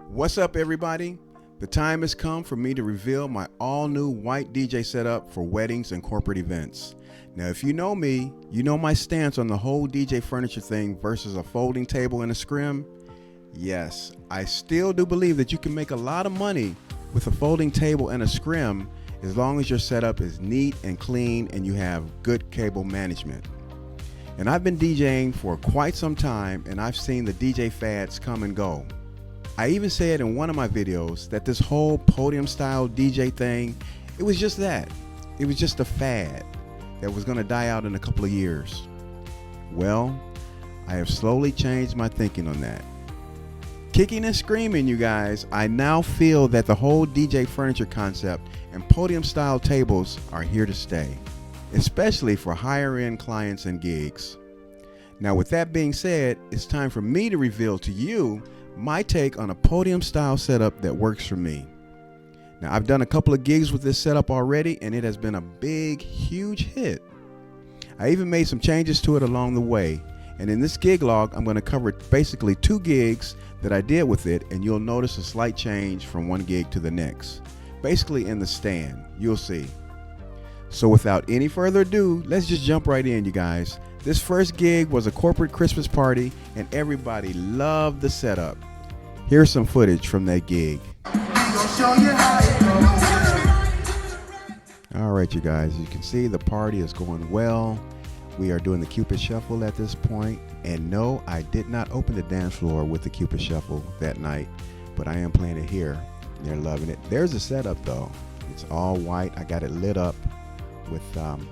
What's up, everybody? The time has come for me to reveal my all-new white DJ setup for weddings and corporate events. Now, if you know me, you know my stance on the whole DJ furniture thing versus a folding table and a scrim. Yes, I still do believe that you can make a lot of money with a folding table and a scrim as long as your setup is neat and clean and you have good cable management. And I've been DJing for quite some time, and I've seen the DJ fads come and go. I even said in one of my videos that this whole podium style DJ thing, it was just that. It was just a fad that was going to die out in a couple of years. Well, I have slowly changed my thinking on that. Kicking and screaming, you guys, I now feel that the whole DJ furniture concept and podium style tables are here to stay, especially for higher end clients and gigs. Now, with that being said, it's time for me to reveal to you my take on a podium style setup that works for me. Now, I've done a couple of gigs with this setup already, and it has been a big, huge hit. I even made some changes to it along the way, and in this gig log, I'm going to cover basically 2 gigs that I did with it, and you'll notice a slight change from one gig to the next. Basically in the stand, you'll see. So without any further ado, let's just jump right in, you guys. This first gig was a corporate Christmas party, and everybody loved the setup. Here's some footage from that gig. All right, you guys, you can see the party is going well. We are doing the Cupid Shuffle at this point. And no, I did not open the dance floor with the Cupid Shuffle that night, but I am playing it here. They're loving it. There's a setup though. It's all white. I got it lit up with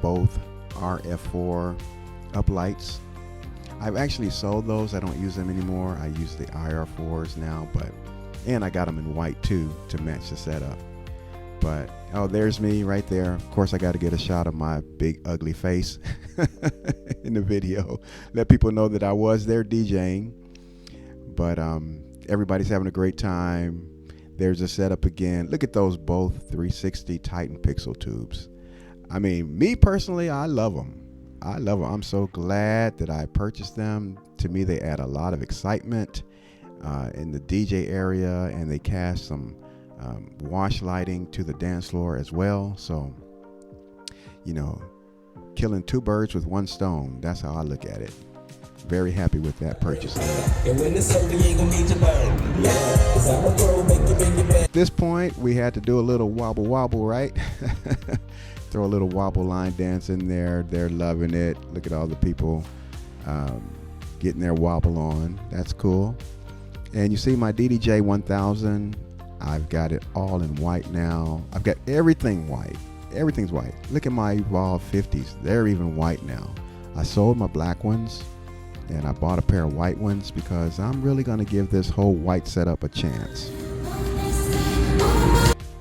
both RF4 UPLIGHTS. I've actually sold those. I don't use them anymore. I use the IR4s now, and I got them in white too to match the setup. But oh, there's me right there. Of course, I got to get a shot of my big ugly face in the video. Let people know that I was there DJing. But everybody's having a great time. There's a setup again. Look at those both 360 Titan Pixel tubes. I mean, me personally, I love them. I'm so glad that I purchased them. To me, they add a lot of excitement in the DJ area, and they cast some wash lighting to the dance floor as well. So, you know, killing 2 birds with 1 stone. That's how I look at it. Very happy with that purchase. At this point, we had to do a little wobble wobble, right? Throw a little wobble line dance in there. They're loving it. Look at all the people getting their wobble on. That's cool. And you see my DDJ 1000. I've got it all in white now. I've got everything white. Everything's white. Look at my Evolve 50s. They're even white now. I sold my black ones, and I bought a pair of white ones because I'm really going to give this whole white setup a chance.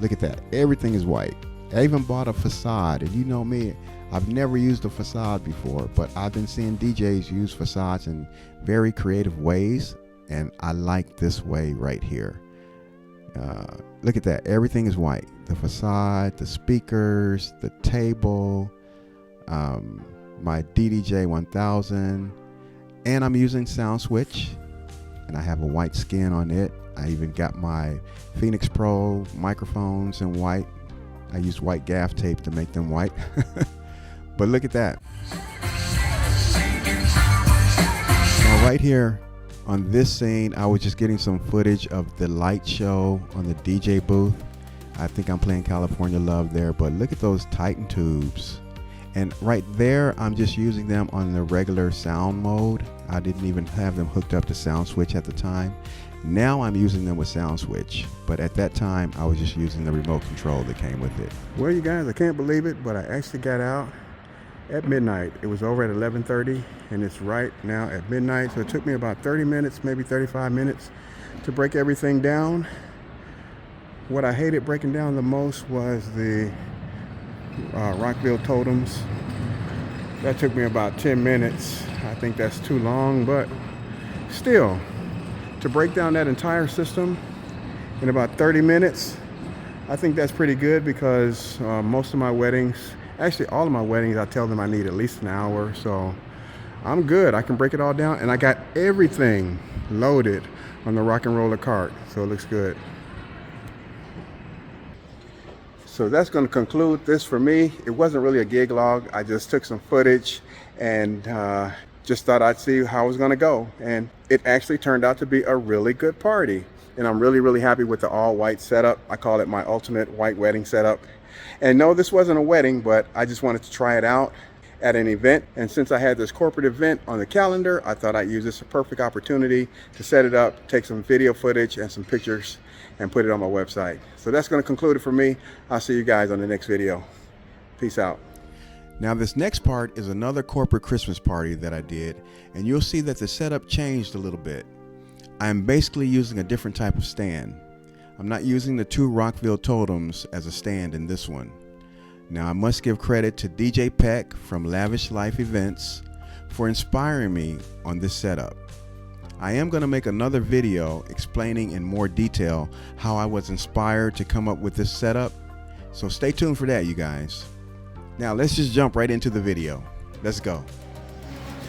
Look at that. Everything is white. I even bought a facade, and you know me, I've never used a facade before, but I've been seeing DJs use facades in very creative ways, and I like this way right here. Look at that. Everything is white. The facade, the speakers, the table, my DDJ 1000, and I'm using Sound Switch, and I have a white skin on it. I even got my Phoenix Pro microphones in white. I used white gaff tape to make them white. But look at that. Now right here on this scene, I was just getting some footage of the light show on the DJ booth. I think I'm playing California Love there, but look at those Titan tubes. And right there, I'm just using them on the regular sound mode. I didn't even have them hooked up to Sound Switch at the time. Now I'm using them with Sound Switch, but at that time I was just using the remote control that came with it. Well, you guys, I can't believe it, but I actually got out at midnight. It was over at 11:30, and it's right now at midnight, so it took me about 30 minutes, maybe 35 minutes to break everything down. What I hated breaking down the most was the Rockville totems. That took me about 10 minutes. I think that's too long, but still, to break down that entire system in about 30 minutes, I think that's pretty good, because most of my weddings, actually all of my weddings, I tell them I need at least an hour, so I'm good. I can break it all down, and I got everything loaded on the rock and roller cart, so it looks good. So that's going to conclude this for me. It wasn't really a gig log. I just took some footage and just thought I'd see how it was going to go. And it actually turned out to be a really good party. And I'm really, really happy with the all white setup. I call it my ultimate white wedding setup. And no, this wasn't a wedding, but I just wanted to try it out at an event. And since I had this corporate event on the calendar, I thought I'd use this as a perfect opportunity to set it up, take some video footage and some pictures and put it on my website. So that's going to conclude it for me. I'll see you guys on the next video. Peace out. Now this next part is another corporate Christmas party that I did, and you'll see that the setup changed a little bit. I am basically using a different type of stand. I'm not using the 2 Rockville totems as a stand in this one. Now I must give credit to DJ Peck from Lavish Life Events for inspiring me on this setup. I am going to make another video explaining in more detail how I was inspired to come up with this setup, so stay tuned for that, you guys. Now let's just jump right into the video. Let's go.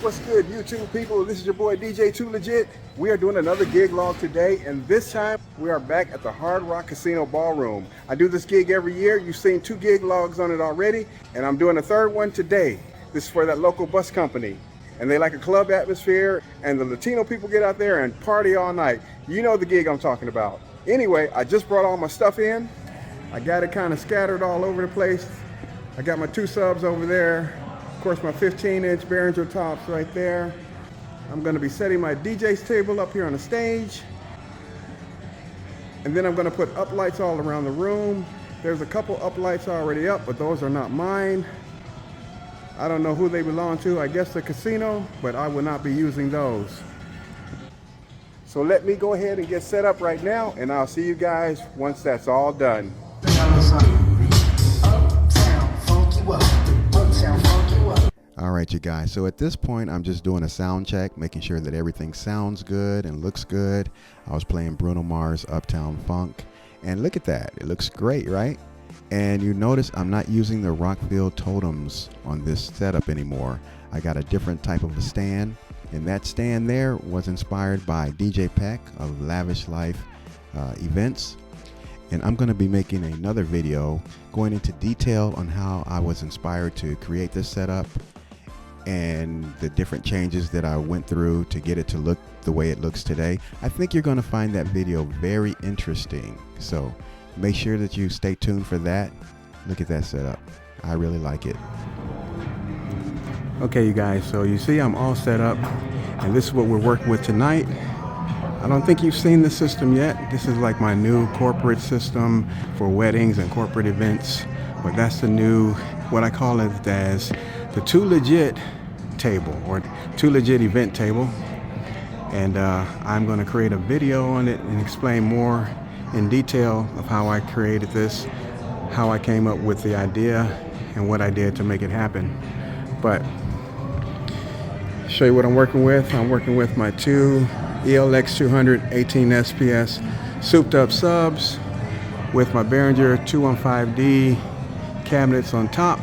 What's good, YouTube people? This is your boy DJ Too Legit. We are doing another gig log today, and this time we are back at the Hard Rock Casino Ballroom. I do this gig every year. You've seen 2 gig logs on it already, and I'm doing a 3rd one today. This is for that local bus company, and they like a club atmosphere, and the Latino people get out there and party all night. You know the gig I'm talking about. Anyway, I just brought all my stuff in. I got it kind of scattered all over the place. I got my 2 subs over there. Of course, my 15-inch Behringer tops right there. I'm going to be setting my DJ's table up here on the stage. And then I'm going to put up lights all around the room. There's a couple up lights already up, but those are not mine. I don't know who they belong to. I guess the casino, but I will not be using those. So let me go ahead and get set up right now, and I'll see you guys once that's all done. All right, you guys, so at this point I'm just doing a sound check, making sure that everything sounds good and looks good. I was playing Bruno Mars' Uptown Funk, and look at that, it looks great, right? And you notice I'm not using the Rockville totems on this setup anymore. I got a different type of a stand, and that stand there was inspired by DJ Peck of Lavish Life Events. And I'm going to be making another video going into detail on how I was inspired to create this setup and the different changes that I went through to get it to look the way it looks today. I think you're going to find that video very interesting. So make sure that you stay tuned for that. Look at that setup. I really like it. Okay, you guys, so you see I'm all set up, and this is what we're working with tonight. I don't think you've seen the system yet. This is like my new corporate system for weddings and corporate events. But that's the new, what I call it as the Too Legit table, or Too Legit event table. And I'm going to create a video on it and explain more in detail of how I created this, how I came up with the idea, and what I did to make it happen. But show you what I'm working with. I'm working with my 2 ELX 200 18 SPS souped up subs with my Behringer 215D cabinets on top.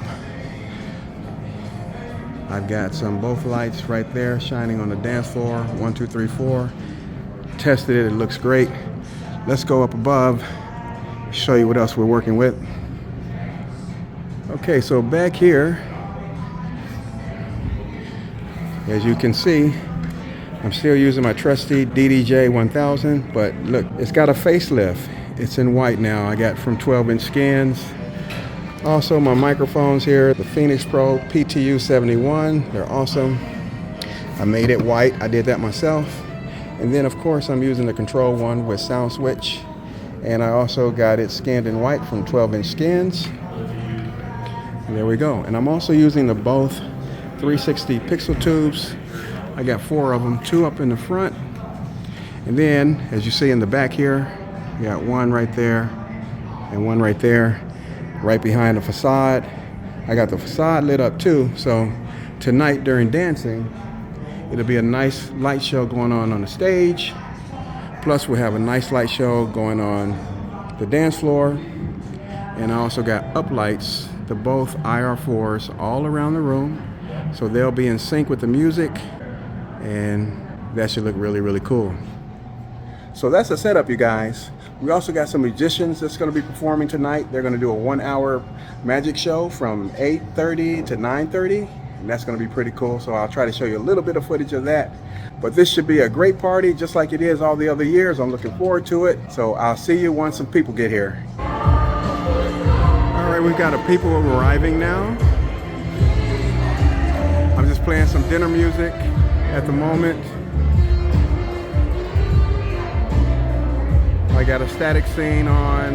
I've got both lights right there shining on the dance floor. 1, 2, 3, 4. Tested it, it looks great. Let's go up above, show you what else we're working with. Okay, so back here, as you can see, I'm still using my trusty DDJ 1000, but look, it's got a facelift. It's in white now. I got from 12-inch skins. Also, my microphones here, the Phoenix Pro PTU 71. They're awesome. I made it white. I did that myself. And then, of course, I'm using the Control One with sound switch. And I also got it skinned in white from 12-inch skins. And there we go. And I'm also using the both 360 pixel tubes. I got 4 of them, 2 up in the front. And then, as you see in the back here, you got 1 right there and 1 right there, right behind the facade. I got the facade lit up too, so tonight during dancing, it'll be a nice light show going on the stage. Plus we'll have a nice light show going on the dance floor. And I also got up lights, the both IR4s all around the room. So they'll be in sync with the music, and that should look really, really cool. So that's the setup, you guys. We also got some musicians that's going to be performing tonight. They're going to do a 1-hour magic show from 8:30 to 9:30, and that's going to be pretty cool. So I'll try to show you a little bit of footage of that. But this should be a great party, just like it is all the other years. I'm looking forward to it. So I'll see you once some people get here. All right, we've got people arriving now. I'm just playing some dinner music at the moment. I got a static scene on.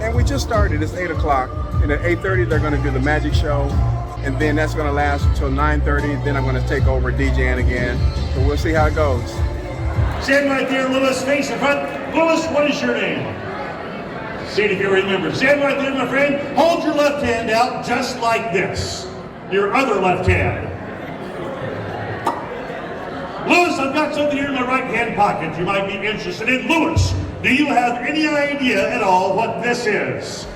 And we just started, it's 8 o'clock. And at 8:30 they're gonna do the magic show. And then that's gonna last until 9:30. Then I'm gonna take over DJing again. So we'll see how it goes. Stand right there, Lewis, face in front. Lewis, what is your name? Say it if you remember. Stand right there, my friend. Hold your left hand out just like this. Your other left hand. Lewis, I've got something here in my right hand pocket you might be interested in. Lewis, do you have any idea at all what this is?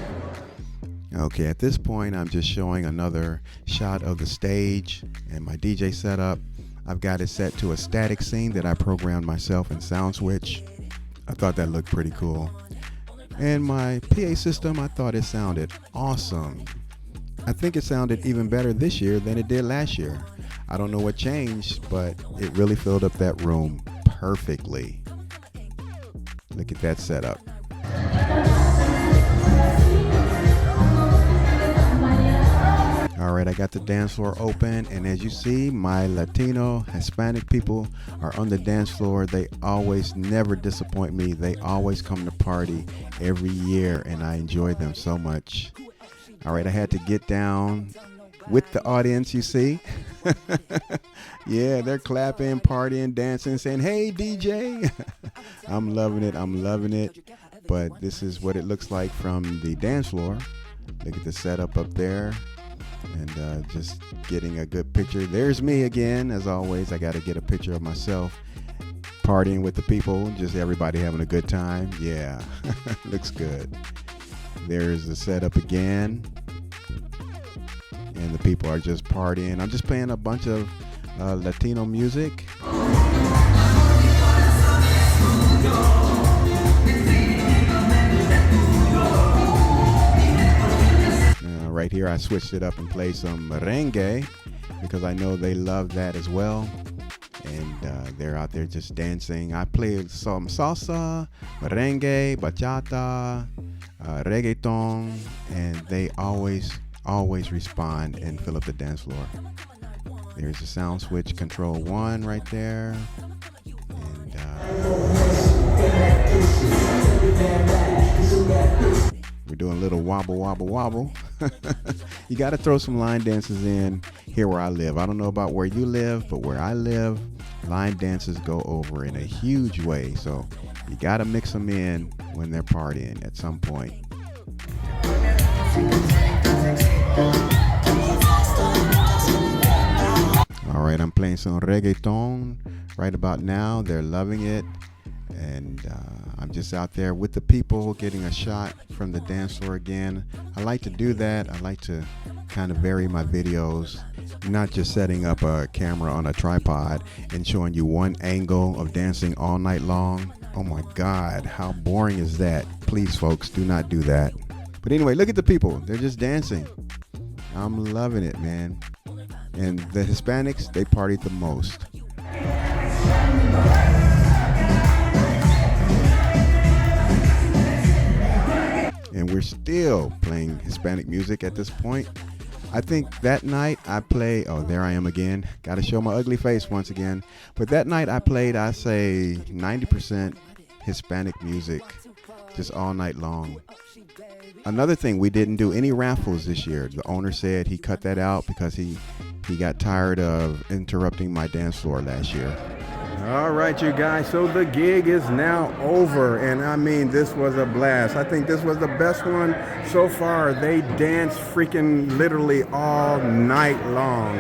Okay, at this point, I'm just showing another shot of the stage and my DJ setup. I've got it set to a static scene that I programmed myself in SoundSwitch. I thought that looked pretty cool. And my PA system, I thought it sounded awesome. I think it sounded even better this year than it did last year. I don't know what changed, but it really filled up that room perfectly. Look at that setup. All right, I got the dance floor open, and as you see, my Latino, Hispanic people are on the dance floor. They always never disappoint me. They always come to party every year, and I enjoy them so much. All right, I had to get down with the audience, you see. Yeah, they're clapping, partying, dancing, saying, "Hey, DJ." I'm loving it. I'm loving it. But this is what it looks like from the dance floor. Look at the setup up there. And just getting a good picture. There's me again, as always. I got to get a picture of myself partying with the people, just everybody having a good time. Yeah, looks good. There's the setup again, and the people are just partying. I'm just playing a bunch of Latino music. Right here I switched it up and played some merengue because I know they love that as well, and they're out there just dancing. I played some salsa, merengue, bachata, reggaeton, and they always respond and fill up the dance floor. There's the sound switch control 1 right there, and we're doing a little wobble, wobble, wobble. You got to throw some line dances in here where I live. I don't know about where you live, but where I live, line dances go over in a huge way. So you got to mix them in when they're partying at some point. All right, I'm playing some reggaeton right about now. They're loving it. And I'm just out there with the people getting a shot from the dance floor again. I like to do that. I like to kind of vary my videos, not just setting up a camera on a tripod and showing you one angle of dancing all night long. Oh my God, how boring is that? Please, folks, do not do that. But anyway, look at the people. They're just dancing. I'm loving it, man. And the Hispanics, they partied the most. And we're still playing Hispanic music at this point. I think that night I played, oh, there I am again. Got to show my ugly face once again. But that night I played, I say 90% Hispanic music, just all night long. Another thing, we didn't do any raffles this year. The owner said he cut that out because he got tired of interrupting my dance floor last year. All right, you guys, so the gig is now over, and I mean, this was a blast. I think this was the best one so far. They danced freaking literally all night long.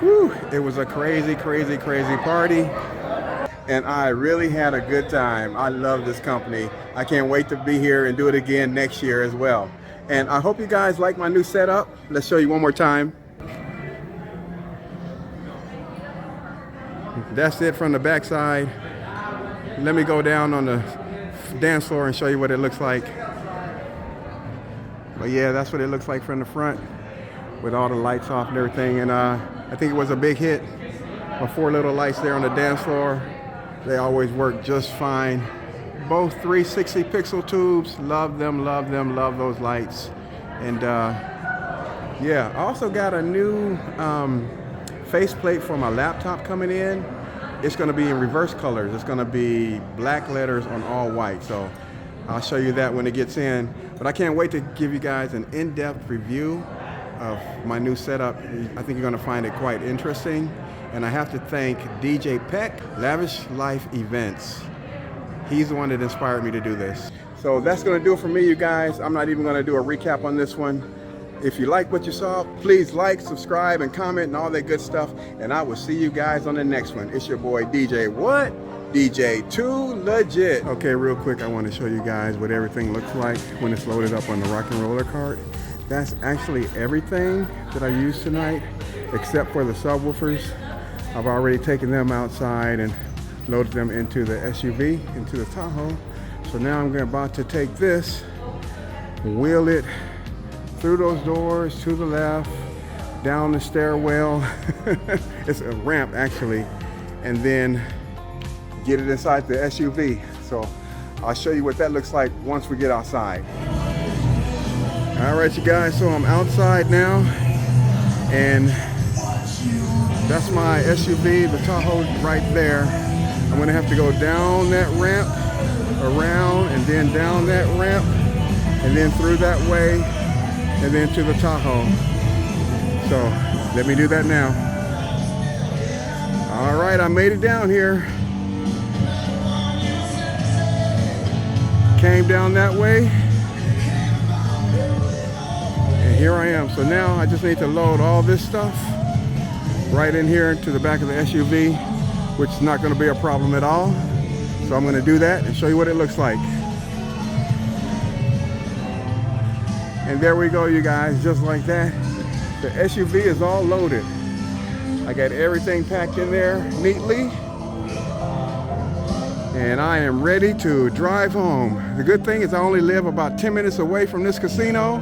Whew, it was a crazy, crazy, crazy party. and I really had a good time. I love this company. I can't wait to be here and do it again next year as well. And I hope you guys like my new setup. Let's show you one more time. That's it from the back side. Let me go down on the dance floor and show you what it looks like. But yeah, that's what it looks like from the front with all the lights off and everything. And I think it was a big hit. My 4 little lights there on the dance floor. They always work just fine. Both 360 pixel tubes. Love them, love them, love those lights. And yeah, I also got a new faceplate for my laptop coming in. It's going to be in reverse colors. It's going to be black letters on all white. So I'll show you that when it gets in. But I can't wait to give you guys an in-depth review of my new setup. I think you're going to find it quite interesting. And I have to thank DJ Peck, Lavish Life Events. He's the one that inspired me to do this. So that's going to do it for me, you guys. I'm not even going to do a recap on this one. If you like what you saw, please like, subscribe, and comment and all that good stuff. And I will see you guys on the next one. It's your boy DJ what? DJ Too Legit. Okay, real quick, I want to show you guys what everything looks like when it's loaded up on the rock and roller cart. That's actually everything that I used tonight, except for the subwoofers. I've already taken them outside and loaded them into the SUV, into the Tahoe. So now I'm about to take this, wheel it through those doors to the left, down the stairwell. It's a ramp actually, and then get it inside the SUV. So I'll show you what that looks like once we get outside. All right, you guys, so I'm outside now, and that's my SUV, the Tahoe right there. I'm gonna have to go down that ramp, around, and then down that ramp, and then through that way, and then to the Tahoe. So let me do that now. All right, I made it down here. Came down that way. And here I am. So now I just need to load all this stuff right in here to the back of the SUV, which is not going to be a problem at all. So I'm going to do that and show you what it looks like. And there we go, you guys, just like that. The SUV is all loaded. I got everything packed in there neatly. And I am ready to drive home. The good thing is I only live about 10 minutes away from this casino.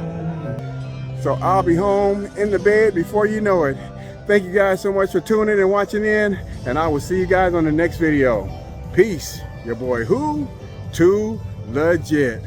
So I'll be home in the bed before you know it. Thank you guys so much for tuning in and watching in. And I will see you guys on the next video. Peace. Your boy who? Too Legit.